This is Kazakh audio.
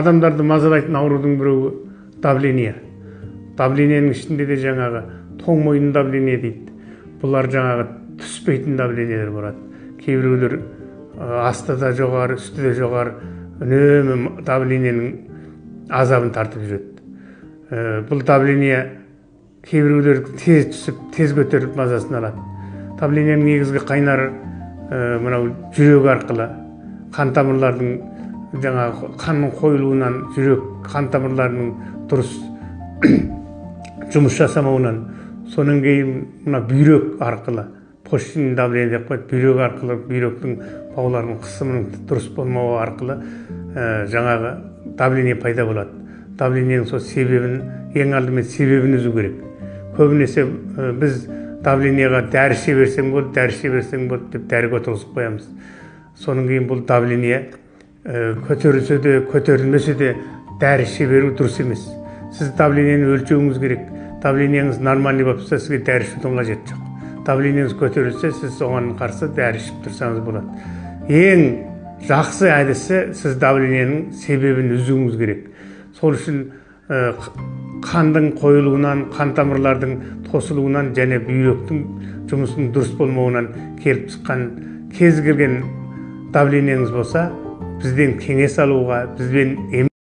Адамдарды мазалайтын аурудың біреуі давление. Давлениенің ішінде де жаңағы тоң мойын давление дейді. Бұлар жаңағы түспейтін давлениелер болады. Кейбіреулер асты да жоғары, үсті де жоғары, үнемі давлениенің азабын тартып жүреді. Бұл давление кейбіреулер тез түсіп, тез көтеріліп мазасын алады. Давлениенің негізгі қайнары мынау жүрек арқылы, қан тамырлардың жаңағы қанның қойылуынан, жүрек қан тамырларының дұрыс жұмыс жасамауынан, содан кейін мына бүйрек арқылы, почечный давление деп қойды, бүйрек арқылы, бүйректің бауларының қысымының дұрыс болмауы арқылы жаңағы давление пайда болады. Давлениенің сол себебін, ең алдымен себебін үзу керек. Көбінесе біз давлениеға дәрі іше берсең болды, дәрі іше берсең болды деп дәрі отырғызып қоямыз. Содан кейін бұл давление көтерілсе де, көтерілмесе де дәрі іше беру дұрыс емес. Сіз давлениені өлшеуіңіз керек. Давлениеңіз нормальный болып тұрса, сізге дәрі ішудің қажеті жоқ. Давлениеңіз көтерілсе, сіз оған қарсы дәрі ішіп тұрсаңыз болады. Ең жақсы әдісі, сіз давлениенің себебін үзуіңіз керек. Сол үшін қандың қойылуынан, қан тамырлардың тосылуынан және бүйректің жұмысының дұрыс болмауынан келіп шыққан кез келген давлениеңіз болса, бізден кеңес алуға, бізбен